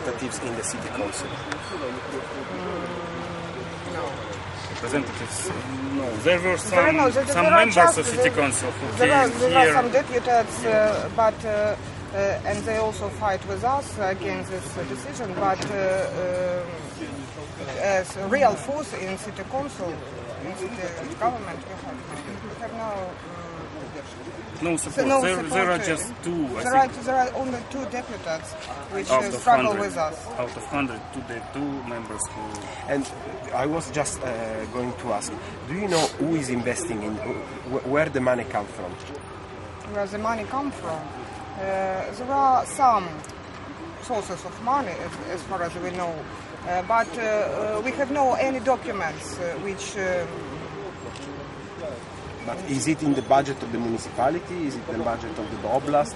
representatives in the city council? No. Representatives? No, there were There some are members just- of city council who There came are here. some deputies, but and they also fight with us against this decision. But as a real force in city council, in city government, we have No support. no There support. are just two, I There think. are only two deputies which Out of struggle 100. with us. Out of 100, two members who... And I was just going to ask, do you know who is investing in, where the money comes from? Where the money comes from? There are some sources of money, as far as we know, but we have no any documents which. But is it in the budget of the municipality? Is it the budget of the oblast?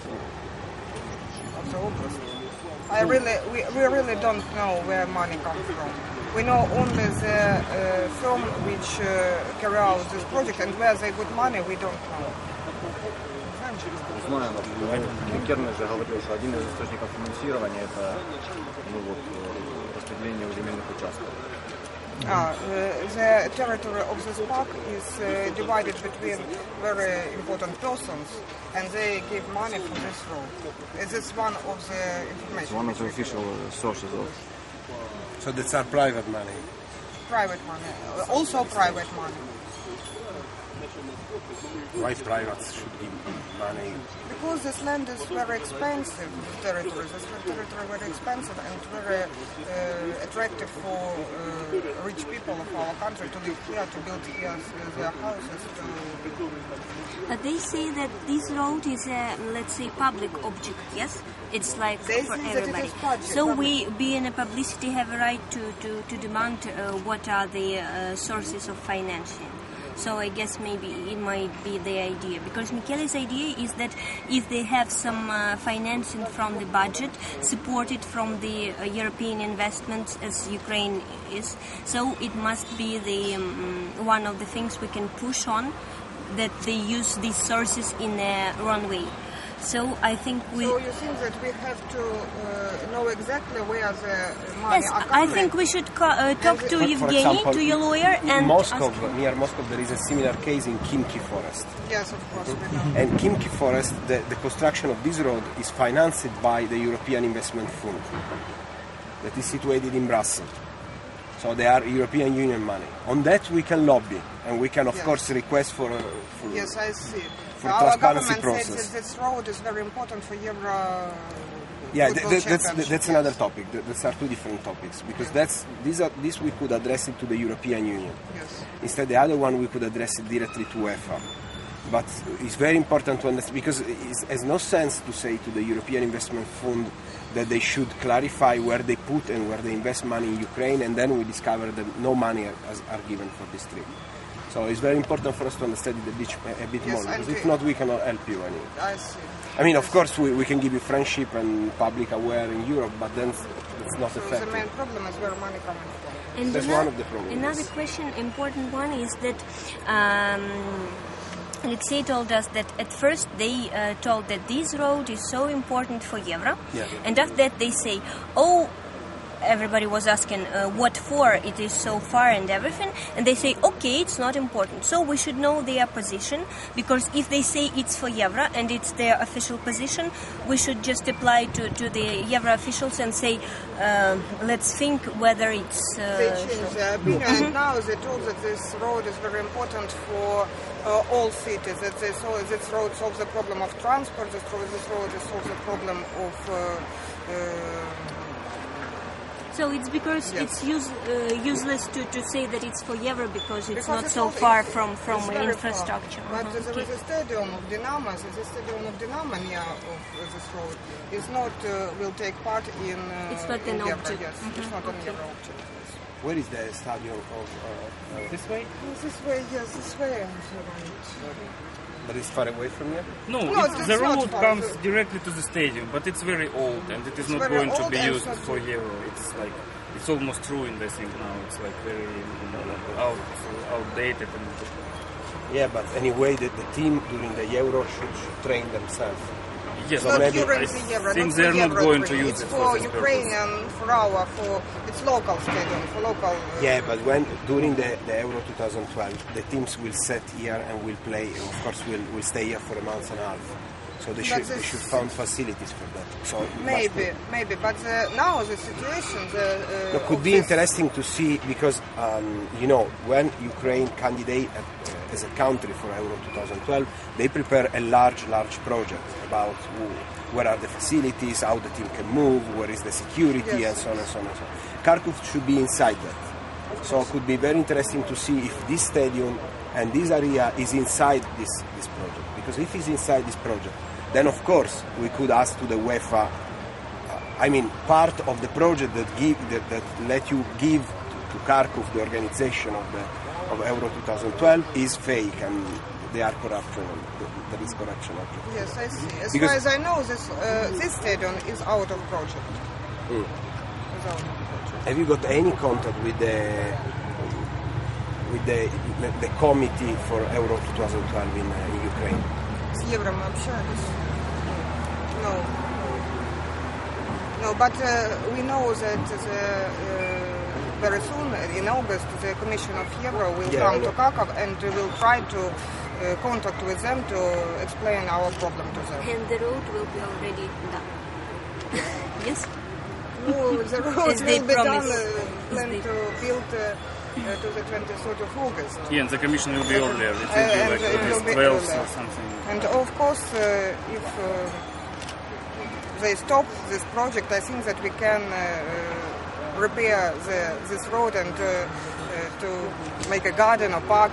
Of the oblast. We really don't know where money comes from. We know only the firm which carry out this project, and where they got money, we don't know. Знаю, Кернер же говорил, что один из источников финансирования это распределение земельных участков. The territory of this park is divided between very important persons, and they give money for this road. This is one of the information. One of the official sources of. So that's our private money. Private money, also private money. Why private should give money? Because this land is very expensive, this territory. This territory is very expensive and very attractive for rich people of our country to live here, to build here their houses. But they say that this road is a, let's say, public object, yes? It's like They for say that it everybody. is public, So public. we, being a publicity, have a right to demand what are the sources of financing. So I guess maybe it might be the idea, because Michele's idea is that if they have some financing from the budget, supported from the European investments as Ukraine is, so it must be the one of the things we can push on, that they use these sources in a wrong way. So I think we... So you think that we have to know exactly where the money Yes, are I coming? think we should talk to For Evgeny, example, to your lawyer, in and Moscow, ask him. near Moscow, there is a similar case in Khimki Forest. Yes, of course, we know. And Khimki Forest, the construction of this road is financed by the European Investment Fund that is situated in Brussels. So they are European Union money. On that we can lobby, and we can of Yes. course request for Yes, I see. for Our transparency government process. says that this road is very important for Euro. Yeah, football that's championship. another topic. Those are two different topics, because this we could address it to the European Union. Yes. Instead, the other one we could address it directly to UEFA. But it's very important to understand, because it has no sense to say to the European Investment Fund that they should clarify where they put and where they invest money in Ukraine, and then we discover that no money are given for this trip. So it's very important for us to understand it a bit Yes, more, because and if not, we cannot help you anyway. I see. I mean, of course, we can give you friendship and public aware in Europe, but then it's not So the effective. main problem is where money coming from. And That's one of the problems. Another question, important one, is that Alexei told us that at first they told that this road is so important for Euro, Yeah. and after that they say, oh, everybody was asking what for, it is so far and everything, and they say, okay, it's not important. So we should know their position, because if they say it's for Euro and it's their official position, we should just apply to the Euro officials and say, let's think whether it's... They changed their opinion, and now they told that this road is very important for all cities, that this road solves the problem of transport, this road solves the problem of... So it's because Yes. it's useless to say that it's for Euro, because it's Because not it's so not- far it's- from it's very infrastructure. far. But Mhm, there okay. is a stadium of Dynamo. The stadium of Dynamo near of this road is not will take part in. It's not in an Euro, object. Yes, it's Mhm, not an okay. Euro object. Where is the stadium of... This way? This way, yes, this way. I'm sure. but it's far away from here? No, No, it's, it's the not road far. comes directly to the stadium, but it's very old and it is not very going to old be and used it's not- for Euro. It's like, it's almost ruined, I think, now. It's like very outdated. Yeah, but anyway, the team during the Euro should train themselves. Yes, not maybe during I the Euro. think not they're for not Euro going to three. use it's it for this Ukrainian, for our, for it's local stadium, for local. Yeah, but when during the Euro 2012, the teams will set here and will play. And of course, will stay here for a month and a half. So they should find facilities for that. So maybe, but now the situation. It could be interesting to see because when Ukraine candidate as a country for Euro 2012, they prepare a large project about where are the facilities, how the team can move, where is the security, and so on and so on and so on. Kharkiv should be inside that. So it could be very interesting to see if this stadium and this area is inside this project. Because if it's inside this project, then of course we could ask to the UEFA. Part of the project that let you give to Kharkiv the organization of Euro 2012 is fake and they are corruption. There is corruption. Yes, I see. As far as I know, this stadium is out of project. Have you got any contact with the committee for Euro 2012 in Ukraine? С Евро мы общались. No, but we know that very soon, in August, the Commission of Euro will come to Kharkiv and will try to contact with them to explain our problem to them. And the road will be already done. Yes? No, the road As will they be promise. done, planned to build to the 23rd of August. Yeah, and the commission will be earlier. It will be like it will be 12 earlier. or something. And of course, if they stop this project, I think that we can repair this road and to make a garden or park.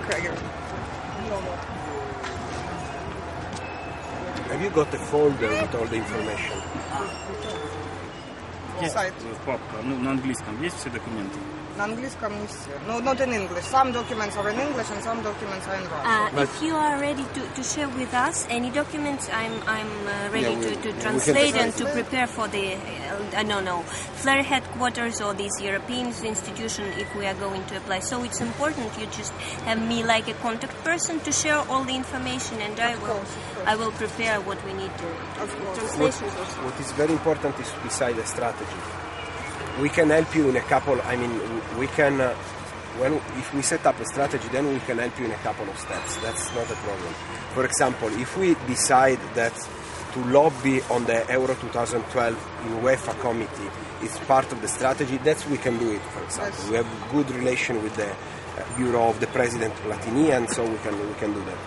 Have you got a folder with all the information? Есть папка, на английском есть все документы? На английском не все. No, not in English. Some documents are in English and some documents are in Russian. If you are ready to share with us any documents, I'm ready to translate and to prepare for the flare headquarters or these European institution if we are going to apply. So it's important you just have me like a contact person to share all the information, and I will prepare what we need to. Translations also. What is very important is to decide a strategy. We can help you in a couple. We can. If we set up a strategy, then we can help you in a couple of steps. That's not a problem. For example, if we decide that to lobby on the Euro 2012 in UEFA committee is part of the strategy, we can do it. For example, we have good relation with the bureau of the president Platini, so we can do that.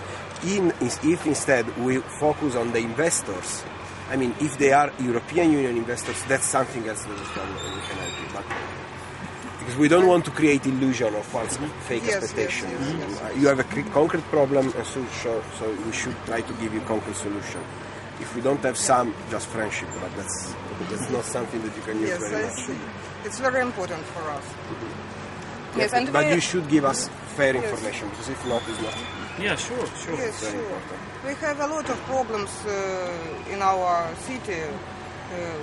If instead we focus on the investors. If they are European Union investors, that's something else that we can help you. But because we don't want to create illusion or false fake expectation. Yes. You have a concrete problem, and so we should try to give you concrete solution. If we don't have some, just friendship, but that's not something that you can use very much. Yes, I see. It's very important for us. Yes, but you should give us fair information, because if not, it's not. Yeah, sure. Yes, sure. We have a lot of problems in our city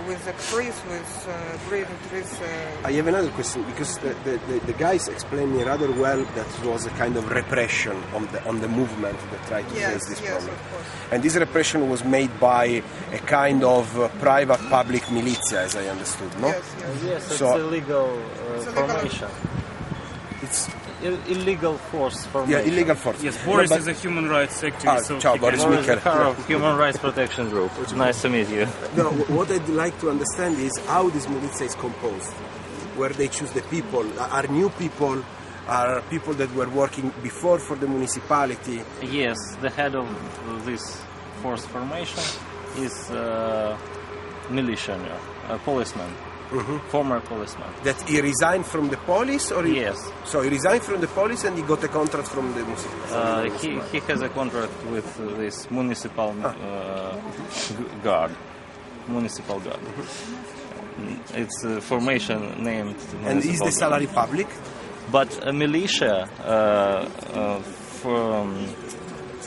with the trees, with green trees. I have another question, because the guys explained me rather well that it was a kind of repression on the movement that tried to face this problem. Of course. And this repression was made by a kind of private-public militia, as I understood, no? Yes, it's illegal formation. It's illegal force formation. Yeah, illegal force. Yes, Boris is a human rights activist. Ciao, Boris Michele. Human Rights Protection Group. It's nice to meet you. No, what I'd like to understand is how this militia is composed, where they choose the people. Are new people? Are people that were working before for the municipality? Yes, the head of this force formation is militia, a policeman. Former policeman. That he resigned from the police, or yes. So he resigned from the police and he got a contract from the municipality. He has a contract with this municipal guard. Municipal guard. It's a formation named. And is the salary public? But a militia from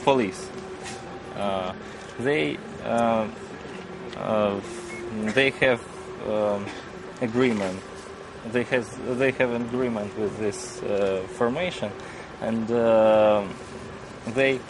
police. They have. Agreement. They have an agreement with this formation, and they